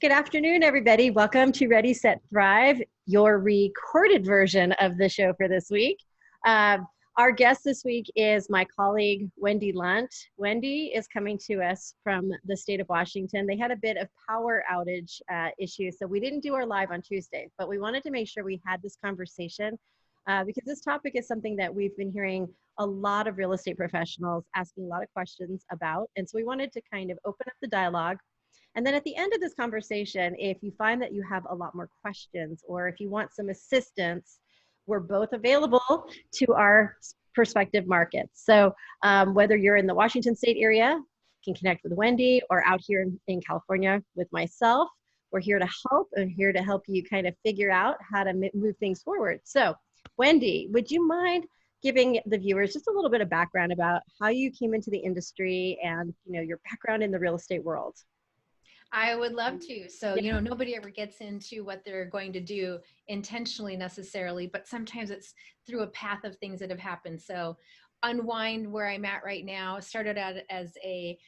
Good afternoon, everybody. Welcome to Ready, Set, Thrive, your recorded version of the show for this week. Our guest this week is my colleague, Wendy Lunt. Wendy is coming to us from the state of Washington. They had a bit of power outage issue, so we didn't do our live on Tuesday, but we wanted to make sure we had this conversation because this topic is something that we've been hearing a lot of real estate professionals asking a lot of questions about. And so we wanted to kind of open up the dialogue. And then at the end of this conversation, if you find that you have a lot more questions or if you want some assistance, we're both available to our prospective markets. So whether you're in the Washington State area, you can connect with Wendy, or out here in California with myself. We're here to help and here to help you kind of figure out how to move things forward. So Wendy, would you mind giving the viewers just a little bit of background about how you came into the industry and your background in the real estate world? I would love to. So, nobody ever gets into what they're going to do intentionally necessarily, but sometimes it's through a path of things that have happened. So unwind where I'm at right now. Started out as a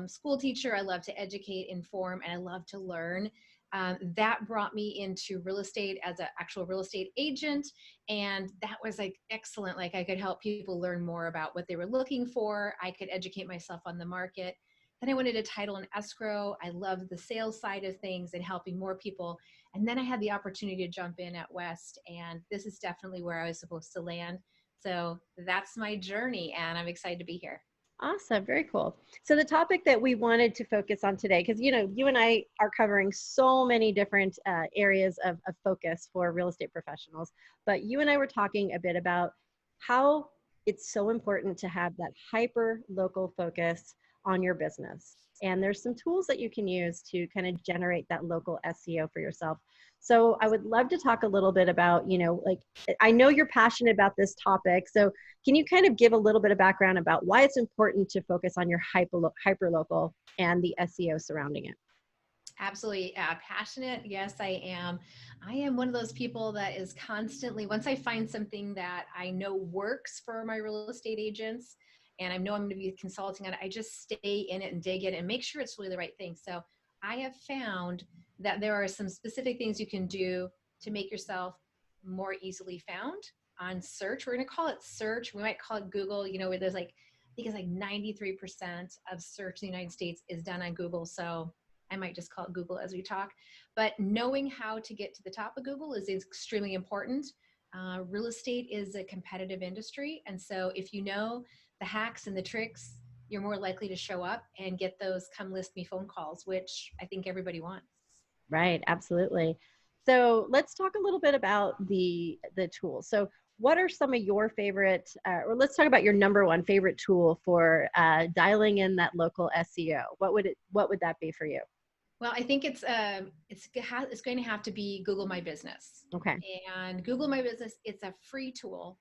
school teacher. I love to educate, inform, and I love to learn. That brought me into real estate as an actual real estate agent. And that was like excellent. Like I could help people learn more about what they were looking for. I could educate myself on the market. Then I went into title and escrow. I loved the sales side of things and helping more people. And then I had the opportunity to jump in at West, and this is definitely where I was supposed to land. So that's my journey, and I'm excited to be here. Awesome. Very cool. So the topic that we wanted to focus on today, because, you and I are covering so many different areas of focus for real estate professionals, but you and I were talking a bit about how it's so important to have that hyper local focus on your business. And there's some tools that you can use to kind of generate that local SEO for yourself. So I would love to talk a little bit about, I know you're passionate about this topic. So can you kind of give a little bit of background about why it's important to focus on your hyperlocal and the SEO surrounding it? Absolutely passionate. Yes, I am. I am one of those people that is constantly, once I find something that I know works for my real estate agents, and I know I'm going to be consulting on it, I just stay in it and dig in it and make sure it's really the right thing. So I have found that there are some specific things you can do to make yourself more easily found on search. We're going to call it search. We might call it Google, where there's like, I think it's like 93% of search in the United States is done on Google. So I might just call it Google as we talk. But knowing how to get to the top of Google is extremely important. Real estate is a competitive industry. And so if you know the hacks and the tricks, you're more likely to show up and get those come list me phone calls, which I think everybody wants. Right, absolutely. So let's talk a little bit about the tools. So what are some of your favorite, or let's talk about your number one favorite tool for dialing in that local SEO. What would that be for you? Well, I think it's going to have to be Google My Business. Okay. And Google My Business, it's a free tool.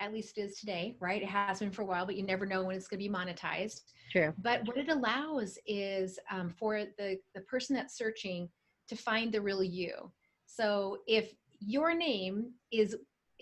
At least it is today, right? It has been for a while, but you never know when it's going to be monetized. True. But what it allows is for the person that's searching to find the real you. So if your name is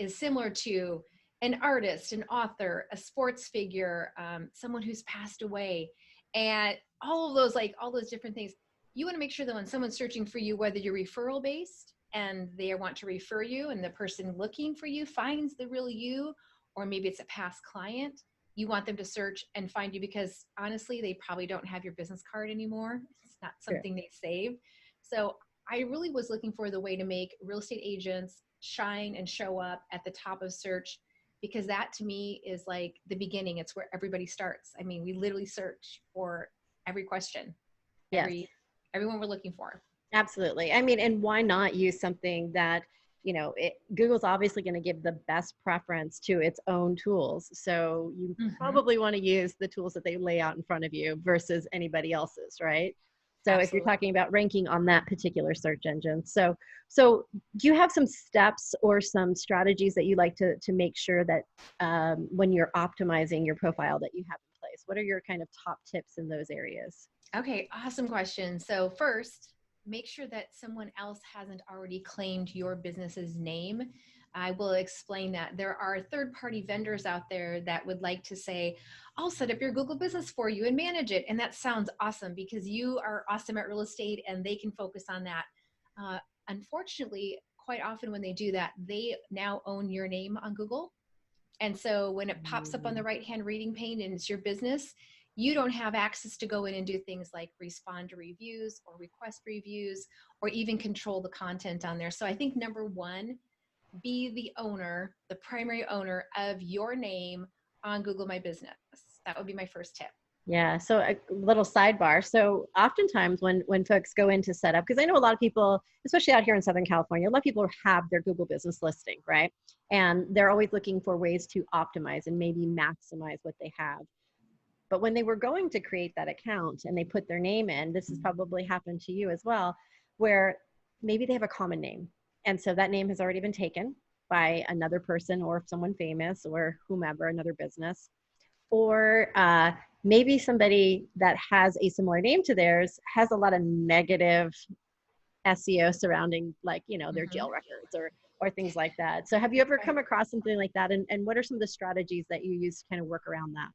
similar to an artist, an author, a sports figure, someone who's passed away, and all those different things, you want to make sure that when someone's searching for you, whether you're referral based and they want to refer you and the person looking for you finds the real you, or maybe it's a past client, you want them to search and find you because honestly, they probably don't have your business card anymore. It's not something they saved. So I really was looking for the way to make real estate agents shine and show up at the top of search, because that to me is like the beginning. It's where everybody starts. I mean, we literally search for every question, Yes. everyone we're looking for. Absolutely. I mean, and why not use something that, Google's obviously going to give the best preference to its own tools. So you probably want to use the tools that they lay out in front of you versus anybody else's, right? So Absolutely. If you're talking about ranking on that particular search engine. So do you have some steps or some strategies that you like to make sure that when you're optimizing your profile that you have in place? What are your kind of top tips in those areas? Okay, awesome question. So first, make sure that someone else hasn't already claimed your business's name. I will explain that. There are third-party vendors out there that would like to say, I'll set up your Google business for you and manage it. And that sounds awesome because you are awesome at real estate and they can focus on that. Uh, Unfortunately, quite often when they do that, they now own your name on Google. And so when it pops up on the right-hand reading pane and it's your business, you don't have access to go in and do things like respond to reviews or request reviews or even control the content on there. So I think number one, be the owner, the primary owner of your name on Google My Business. That would be my first tip. Yeah. So a little sidebar. So oftentimes when folks go in to set up, because I know a lot of people, especially out here in Southern California, a lot of people have their Google business listing, right? And they're always looking for ways to optimize and maybe maximize what they have. But when they were going to create that account and they put their name in, this has probably happened to you as well, where maybe they have a common name. And so that name has already been taken by another person or someone famous or whomever, another business. Or maybe somebody that has a similar name to theirs has a lot of negative SEO surrounding, like, you know, their jail records or things like that. So have you ever come across something like that? And what are some of the strategies that you use to kind of work around that?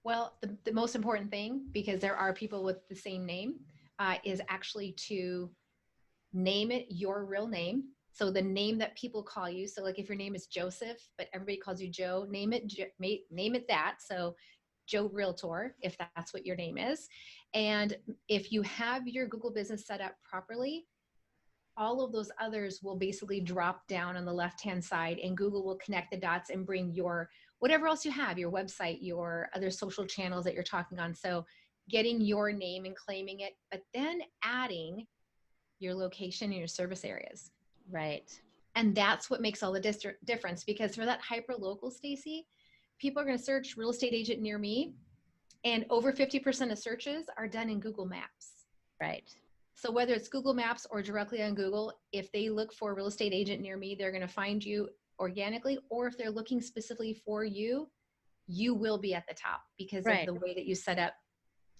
Well, the most important thing, because there are people with the same name, is actually to name it your real name. So the name that people call you. So like if your name is Joseph, but everybody calls you Joe, name it that. So Joe Realtor, if that's what your name is. And if you have your Google business set up properly, all of those others will basically drop down on the left-hand side and Google will connect the dots and bring your, whatever else you have, your website, your other social channels that you're talking on. So getting your name and claiming it, but then adding your location and your service areas. Right. And that's what makes all the difference, because for that hyper-local, Stacey, people are going to search real estate agent near me, and over 50% of searches are done in Google Maps. Right. So whether it's Google Maps or directly on Google, if they look for a real estate agent near me, they're going to find you organically, or if they're looking specifically for you, you will be at the top because of Right. the way that you set up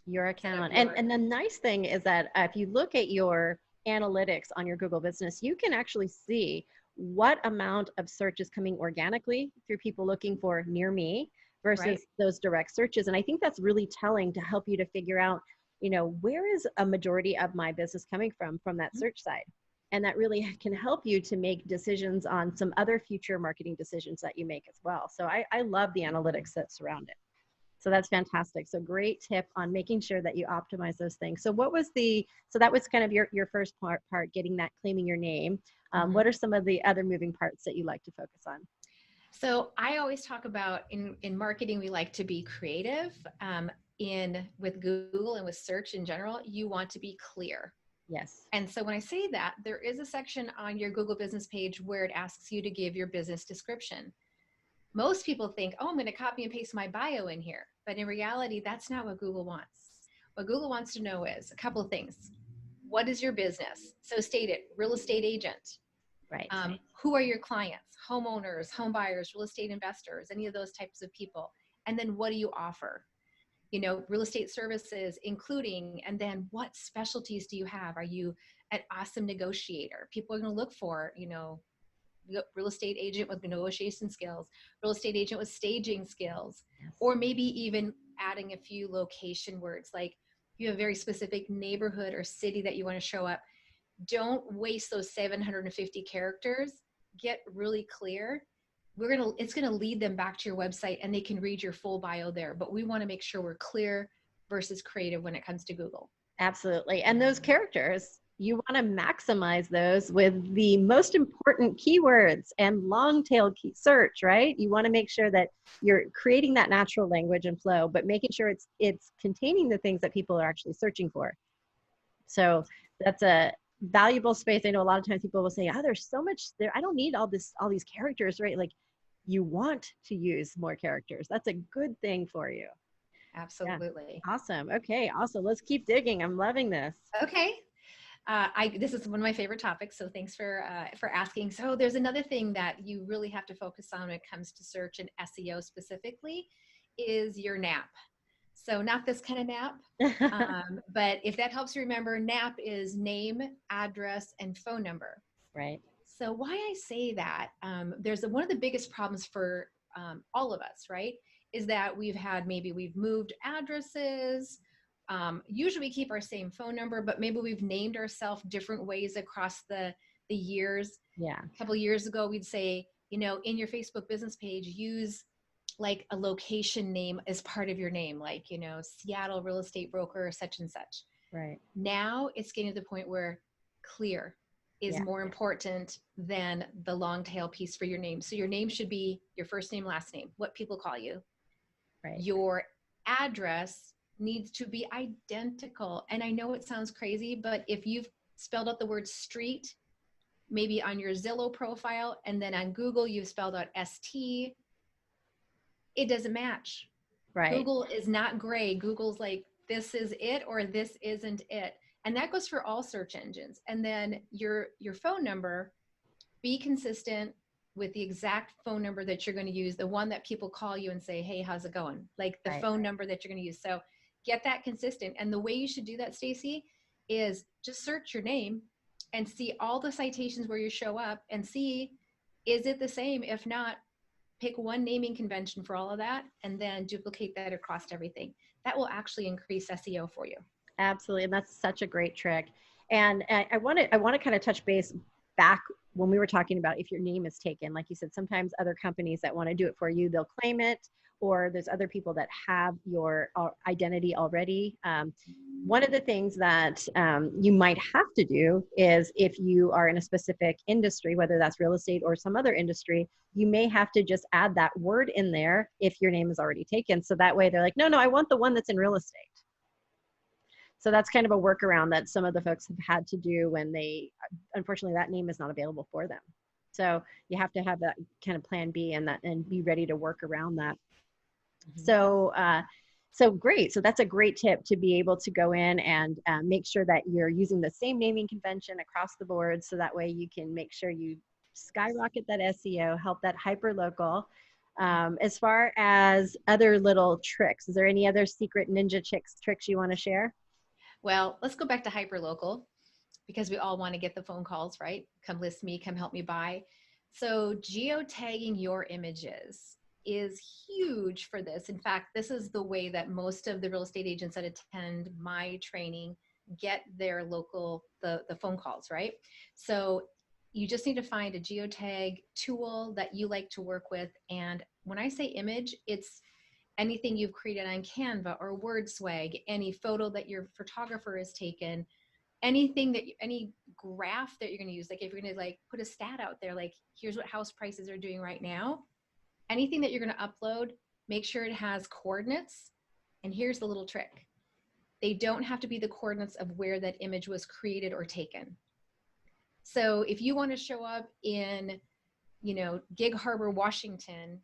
Your account. And the nice thing is that if you look at your analytics on your Google business, you can actually see what amount of search is coming organically through people looking for near me versus those direct searches. And I think that's really telling to help you to figure out, you know, where is a majority of my business coming from that search side. And that really can help you to make decisions on some other future marketing decisions that you make as well. So I love the analytics that surround it. So that's fantastic. So great tip on making sure that you optimize those things. So so that was kind of your first part, getting that, claiming your name. What are some of the other moving parts that you like to focus on? So I always talk about in marketing, we like to be creative. With Google and with search in general, you want to be clear. Yes. And so when I say that, there is a section on your Google business page where it asks you to give your business description. Most people think, oh, I'm going to copy and paste my bio in here. But in reality, that's not what Google wants. What Google wants to know is a couple of things. What is your business? So state it, real estate agent. Right. Who are your clients? Homeowners, home buyers, real estate investors, any of those types of people. And then what do you offer? You know, real estate services, including, and then what specialties do you have? Are you an awesome negotiator? People are going to look for, you know, real estate agent with negotiation skills, real estate agent with staging skills, or maybe even adding a few location words. Like if you have a very specific neighborhood or city that you want to show up, don't waste those 750 characters. Get really clear. It's gonna lead them back to your website and they can read your full bio there. But we want to make sure we're clear versus creative when it comes to Google. Absolutely. And those characters, you want to maximize those with the most important keywords and long tail search, right? You want to make sure that you're creating that natural language and flow, but making sure it's containing the things that people are actually searching for. So that's a valuable space. I know a lot of times people will say, oh, there's so much there. I don't need all these characters, right? Like, you want to use more characters. That's a good thing for you. Absolutely. Yeah. Awesome. Okay. Awesome. Let's keep digging. I'm loving this. Okay. This is one of my favorite topics, so thanks for asking. So there's another thing that you really have to focus on when it comes to search and SEO specifically is your NAP. So not this kind of NAP, but if that helps you remember, NAP is name, address, and phone number. Right. So why I say that, there's one of the biggest problems for all of us, right? Is that maybe we've moved addresses. Usually we keep our same phone number, but maybe we've named ourselves different ways across the years. Yeah. A couple of years ago, we'd say, in your Facebook business page, use like a location name as part of your name, like, Seattle real estate broker, such and such. Right. Now it's getting to the point where clear is Yeah. more important than the long tail piece for your name. So your name should be your first name, last name, what people call you. Right. Your address needs to be identical. And I know it sounds crazy, but if you've spelled out the word street, maybe on your Zillow profile, and then on Google, you've spelled out ST, it doesn't match. Right. Google is not gray. Google's like, this is it or this isn't it. And that goes for all search engines. And then your phone number, be consistent with the exact phone number that you're going to use, the one that people call you and say, hey, how's it going? Like the phone number that you're going to use. So get that consistent. And the way you should do that, Stacey, is just search your name and see all the citations where you show up and see, is it the same? If not, pick one naming convention for all of that and then duplicate that across everything. That will actually increase SEO for you. Absolutely. And that's such a great trick. And I want to kind of touch base back when we were talking about if your name is taken. Like you said, sometimes other companies that want to do it for you, they'll claim it, or there's other people that have your identity already. One of the things that you might have to do is if you are in a specific industry, whether that's real estate or some other industry, you may have to just add that word in there if your name is already taken. So that way they're like, no, I want the one that's in real estate. So that's kind of a workaround that some of the folks have had to do when unfortunately, that name is not available for them. So you have to have that kind of plan B and be ready to work around that. Mm-hmm. So great. So that's a great tip to be able to go in and make sure that you're using the same naming convention across the board. So that way you can make sure you skyrocket that SEO, help that hyperlocal. As far as other little tricks, is there any other secret ninja tricks you want to share? Well, let's go back to hyperlocal because we all want to get the phone calls, right? Come list me, come help me buy. So geotagging your images is huge for this. In fact, this is the way that most of the real estate agents that attend my training get their the phone calls, right? So you just need to find a geotag tool that you like to work with. And when I say image, it's anything you've created on Canva or WordSwag, any photo that your photographer has taken, any graph that you're going to use. Like if you're going to like put a stat out there, like here's what house prices are doing right now, anything that you're going to upload, make sure it has coordinates. And here's the little trick. They don't have to be the coordinates of where that image was created or taken. So if you want to show up in, Gig Harbor, Washington,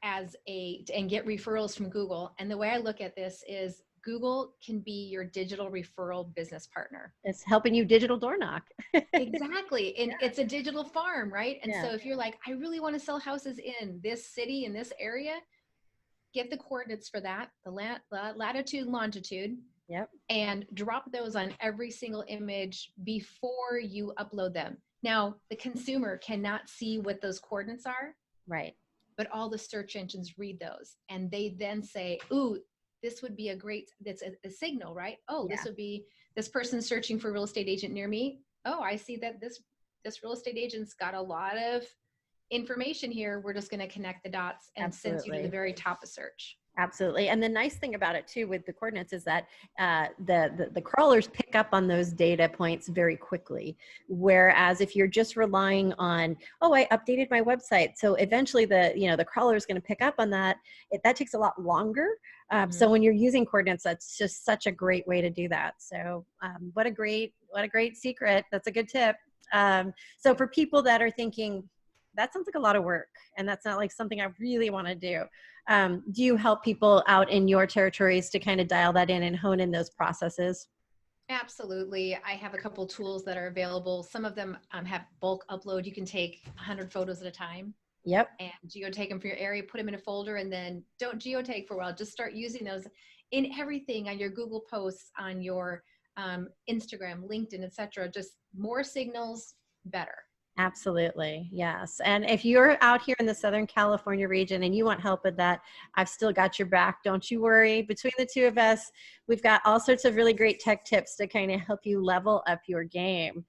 and get referrals from Google. And the way I look at this is Google can be your digital referral business partner. It's helping you digital door knock. Exactly. And it's a digital farm, right? And so if you're like, I really want to sell houses in this city, in this area, get the coordinates for that, the latitude, longitude, and drop those on every single image before you upload them. Now, the consumer cannot see what those coordinates are. Right. But all the search engines read those and they then say, ooh, this would be that's a signal, right? Oh, this would be this person searching for a real estate agent near me. Oh, I see that this real estate agent's got a lot of information here. We're just going to connect the dots and send you to the very top of search. Absolutely. And the nice thing about it too with the coordinates is that the crawlers pick up on those data points very quickly. Whereas if you're just relying on, oh, I updated my website, so eventually the crawler is going to pick up on that. That takes a lot longer. So when you're using coordinates, that's just such a great way to do that. So what a great secret. That's a good tip. So for people that are thinking, that sounds like a lot of work and that's not like something I really want to do. Do you help people out in your territories to kind of dial that in and hone in those processes? Absolutely. I have a couple tools that are available. Some of them have bulk upload. You can take 100 photos at a time. Yep. And geotag them for your area, put them in a folder, and then don't geotag for a while. Just start using those in everything on your Google posts, on your Instagram, LinkedIn, etc. Just more signals, better. Absolutely. Yes. And if you're out here in the Southern California region and you want help with that, I've still got your back. Don't you worry. Between the two of us, we've got all sorts of really great tech tips to kind of help you level up your game.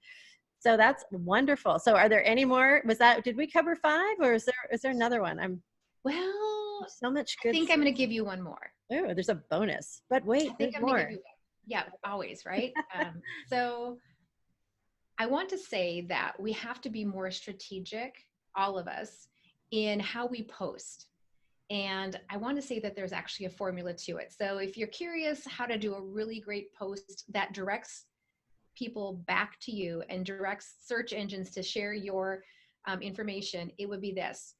So that's wonderful. So are there any more? Did we cover 5 or is there another one? Well, There's so much I good think I'm stuff. going to give you one more. Oh, there's a bonus. But wait, I think there's I'm going to give more. you one. Yeah, always, right? So I want to say that we have to be more strategic, all of us, in how we post. And I want to say that there's actually a formula to it. So if you're curious how to do a really great post that directs people back to you and directs search engines to share your information, it would be this.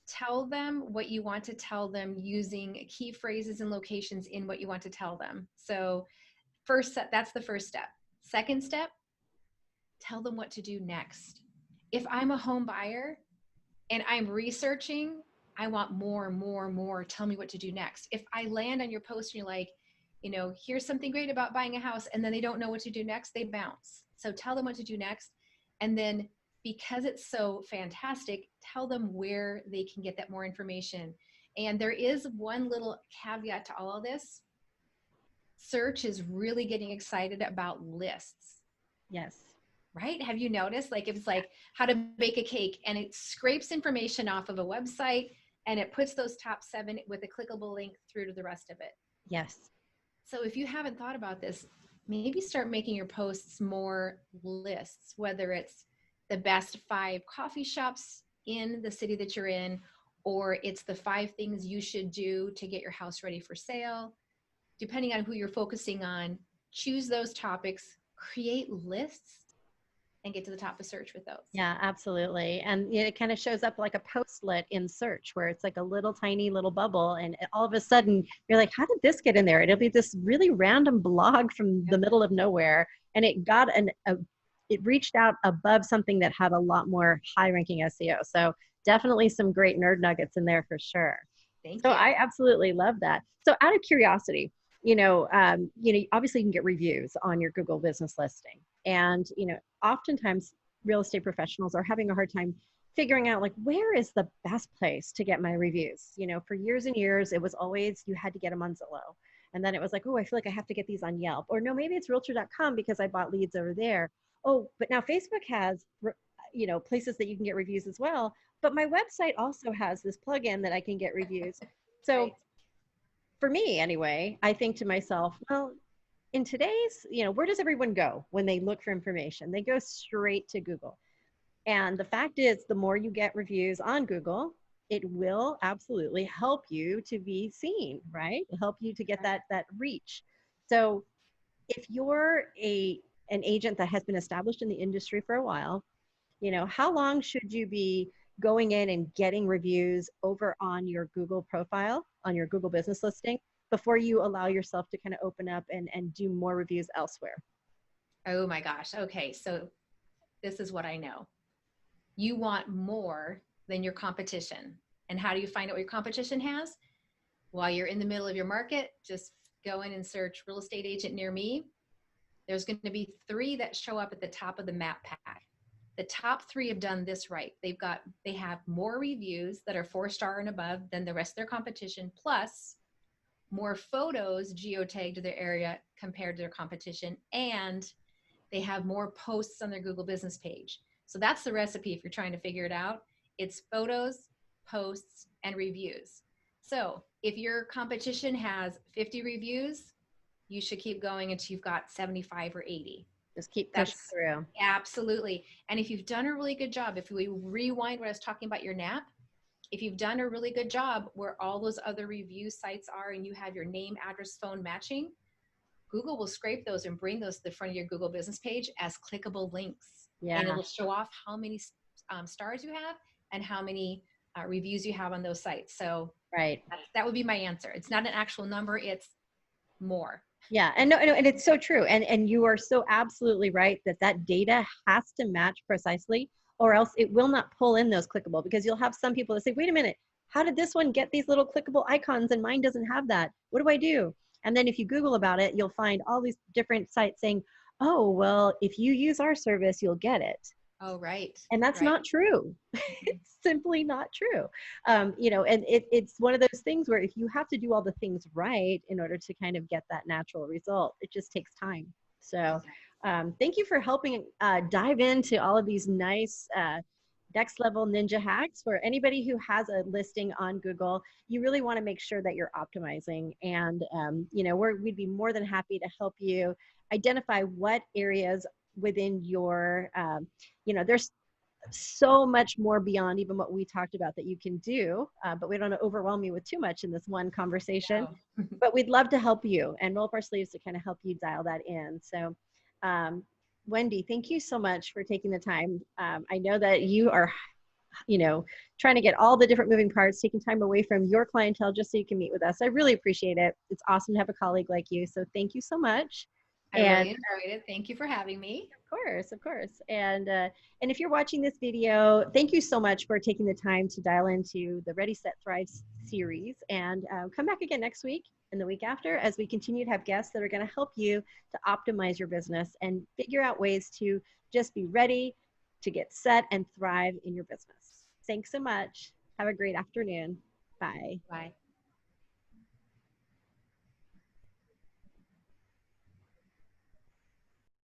Tell them what you want to tell them using key phrases and locations in what you want to tell them. So that's the first step. Second step, tell them what to do next. If I'm a home buyer and I'm researching, I want more, more, more. Tell me what to do next. If I land on your post and you're like, here's something great about buying a house, and then they don't know what to do next, they bounce. So tell them what to do next. And then because it's so fantastic, tell them where they can get that more information. And there is one little caveat to all of this. Search is really getting excited about lists. Yes. Right? Have you noticed, like, if it's like how to bake a cake and it scrapes information off of a website and it puts those top 7 with a clickable link through to the rest of it. Yes. So if you haven't thought about this, maybe start making your posts more lists, whether it's the best 5 coffee shops in the city that you're in, or it's the 5 things you should do to get your house ready for sale. Depending on who you're focusing on, choose those topics, create lists, and get to the top of search with those. Yeah, absolutely. And it kind of shows up like a postlet in search where it's like a little tiny little bubble. And all of a sudden you're like, how did this get in there? It'll be this really random blog from the middle of nowhere. And it reached out above something that had a lot more high ranking SEO. So definitely some great nerd nuggets in there for sure. Thank So you. I absolutely love that. So out of curiosity, obviously you can get reviews on your Google business listing. And, oftentimes real estate professionals are having a hard time figuring out like, where is the best place to get my reviews? For years and years, it was always, you had to get them on Zillow. And then it was like, oh, I feel like I have to get these on Yelp, or no, maybe it's realtor.com because I bought leads over there. Oh, but now Facebook has, places that you can get reviews as well. But my website also has this plugin that I can get reviews. So Right. For me anyway, I think to myself, well, in today's, where does everyone go when they look for information? They go straight to Google. And the fact is, the more you get reviews on Google, it will absolutely help you to be seen, right? Help you to get that reach. So if you're an agent that has been established in the industry for a while, how long should you be going in and getting reviews over on your Google profile, on your Google business listing, before you allow yourself to kind of open up and do more reviews elsewhere? Oh my gosh. Okay. So this is what I know. You want more than your competition. And how do you find out what your competition has? While you're in the middle of your market, just go in and search real estate agent near me. There's going to be 3 that show up at the top of the map pack. The top 3 have done this right. They have more reviews that are 4-star and above than the rest of their competition, plus more photos geotagged to their area compared to their competition, and they have more posts on their Google business page. So that's the recipe if you're trying to figure it out. It's photos, posts, and reviews. So if your competition has 50 reviews, you should keep going until you've got 75 or 80. Just keep pushing That's through. absolutely. And if you've done a really good job, if we rewind what I was talking about your NAP, if you've done a really good job where all those other review sites are and you have your name, address, phone matching, Google will scrape those and bring those to the front of your Google business page as clickable links. Yeah. And it'll show off how many stars you have and how many reviews you have on those sites. So Right. that would be my answer. It's not an actual number, it's more. Yeah, and no, and it's so true. And you are so absolutely right that data has to match precisely, or else it will not pull in those clickable, because you'll have some people that say, wait a minute, how did this one get these little clickable icons and mine doesn't have that? What do I do? And then if you Google about it, you'll find all these different sites saying, oh, well, if you use our service, you'll get it. Oh, right. And that's Right. not true. It's simply not true. You know, and it's one of those things where if you have to do all the things right in order to kind of get that natural result, it just takes time. So thank you for helping dive into all of these nice next level ninja hacks. For anybody who has a listing on Google, you really want to make sure that you're optimizing. And, you know, we'd be more than happy to help you identify what areas within your, you know, there's so much more beyond even what we talked about that you can do, but we don't want to overwhelm you with too much in this one conversation. No. But we'd love to help you and roll up our sleeves to kind of help you dial that in. So, Wendy, thank you so much for taking the time. I know that you are, you know, trying to get all the different moving parts, taking time away from your clientele just so you can meet with us. I really appreciate it. It's awesome to have a colleague like you. So thank you so much. I And really enjoyed it. Thank you for having me. of course, of course. And if you're watching this video, thank you so much for taking the time to dial into the Ready, Set, Thrive series. And come back again next week and the week after as we continue to have guests that are going to help you to optimize your business and figure out ways to just be ready to get set and thrive in your business. Thanks so much. Have a great afternoon. Bye. Bye.